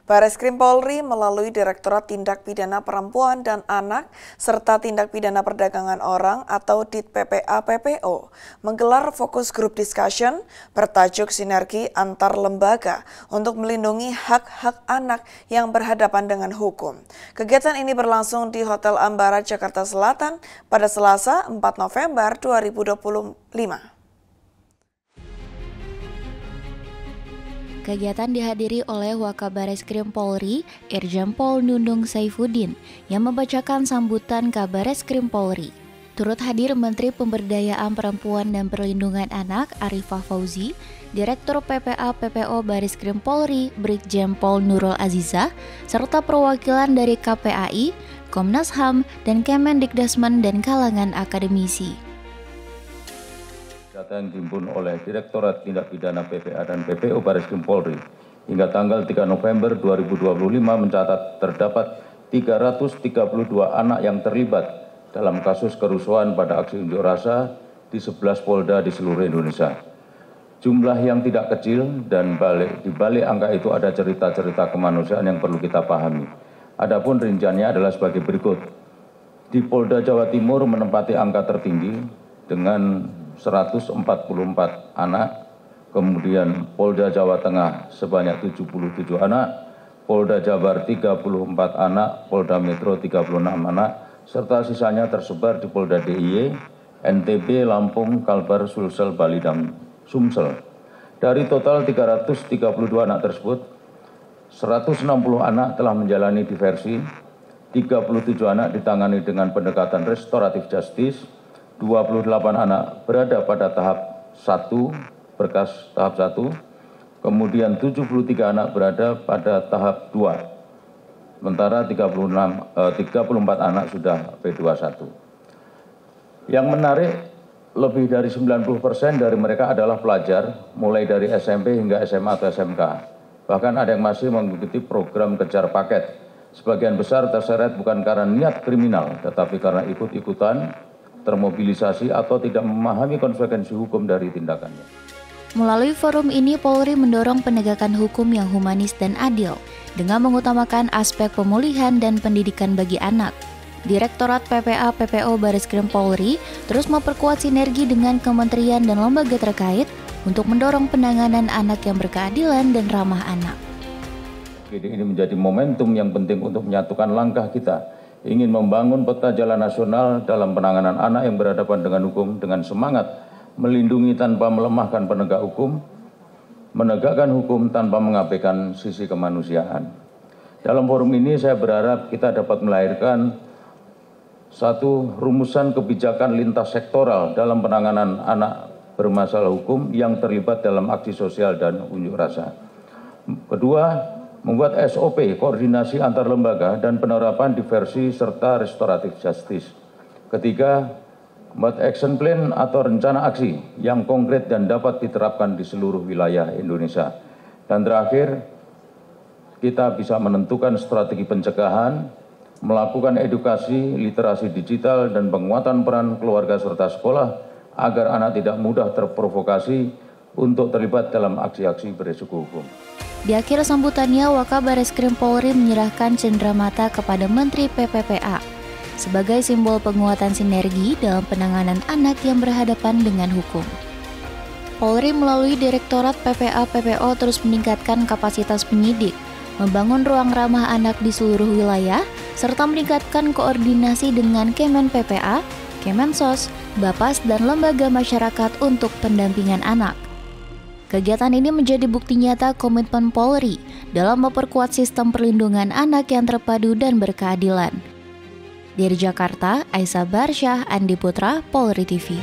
Bareskrim Polri melalui Direktorat Tindak Pidana Perempuan dan Anak serta Tindak Pidana Perdagangan Orang atau DIT-PPA-PPO menggelar fokus group discussion bertajuk Sinergi Antar Lembaga untuk melindungi hak-hak anak yang berhadapan dengan hukum. Kegiatan ini berlangsung di Hotel Ambara, Jakarta Selatan pada Selasa 4 November 2025. Kegiatan dihadiri oleh Wakabareskrim Polri, Irjen Pol Nundung Saifuddin, yang membacakan sambutan Kabareskrim Polri. Turut hadir Menteri Pemberdayaan Perempuan dan Perlindungan Anak Arifah Fauzi, Direktur PPA-PPO Bareskrim Polri, Brigjen Pol Nurul Azizah, serta perwakilan dari KPAI, Komnas HAM, dan Kemendikbudrismen dan kalangan akademisi. Data yang dihimpun oleh Direktorat Tindak Pidana PPA dan PPO Bareskrim Polri hingga tanggal 3 November 2025 mencatat terdapat 332 anak yang terlibat dalam kasus kerusuhan pada aksi unjuk rasa di 11 Polda di seluruh Indonesia. Jumlah yang tidak kecil dan di balik angka itu ada cerita-cerita kemanusiaan yang perlu kita pahami. Adapun rinciannya adalah sebagai berikut. Di Polda Jawa Timur menempati angka tertinggi dengan 144 anak, kemudian Polda Jawa Tengah sebanyak 77 anak, Polda Jabar 34 anak, Polda Metro 36 anak, serta sisanya tersebar di Polda DIY, NTB, Lampung, Kalbar, Sulsel, Bali, dan Sumsel. Dari total 332 anak tersebut, 160 anak telah menjalani diversi, 37 anak ditangani dengan pendekatan restoratif justice, 28 anak berada pada tahap 1, berkas tahap 1, kemudian 73 anak berada pada tahap 2, sementara 34 anak sudah P21. Yang menarik, lebih dari 90% dari mereka adalah pelajar, mulai dari SMP hingga SMA atau SMK. Bahkan ada yang masih mengikuti program kejar paket. Sebagian besar terseret bukan karena niat kriminal, tetapi karena ikut-ikutan, termobilisasi atau tidak memahami konsekuensi hukum dari tindakannya. Melalui forum ini, Polri mendorong penegakan hukum yang humanis dan adil dengan mengutamakan aspek pemulihan dan pendidikan bagi anak. Direktorat PPA-PPO Bareskrim Polri terus memperkuat sinergi dengan kementerian dan lembaga terkait untuk mendorong penanganan anak yang berkeadilan dan ramah anak. Jadi ini menjadi momentum yang penting untuk menyatukan langkah kita ingin membangun peta jalan nasional dalam penanganan anak yang berhadapan dengan hukum dengan semangat melindungi tanpa melemahkan penegak hukum, menegakkan hukum tanpa mengabaikan sisi kemanusiaan. Dalam forum ini saya berharap kita dapat melahirkan satu rumusan kebijakan lintas sektoral dalam penanganan anak bermasalah hukum yang terlibat dalam aksi sosial dan unjuk rasa. Kedua, membuat SOP, koordinasi antar lembaga, dan penerapan diversi serta restoratif justice. Ketiga, membuat action plan atau rencana aksi yang konkret dan dapat diterapkan di seluruh wilayah Indonesia. Dan terakhir, kita bisa menentukan strategi pencegahan, melakukan edukasi, literasi digital, dan penguatan peran keluarga serta sekolah agar anak tidak mudah terprovokasi untuk terlibat dalam aksi-aksi beresiko hukum. Di akhir sambutannya, Wakabareskrim Polri menyerahkan cenderamata kepada Menteri PPPA sebagai simbol penguatan sinergi dalam penanganan anak yang berhadapan dengan hukum. Polri melalui Direktorat PPA-PPO terus meningkatkan kapasitas penyidik, membangun ruang ramah anak di seluruh wilayah, serta meningkatkan koordinasi dengan Kemen PPA, Kemensos, Bapas, dan lembaga masyarakat untuk pendampingan anak. Kegiatan ini menjadi bukti nyata komitmen Polri dalam memperkuat sistem perlindungan anak yang terpadu dan berkeadilan. Dari Jakarta, Aisyah Barsyah, Andi Putra, Polri TV.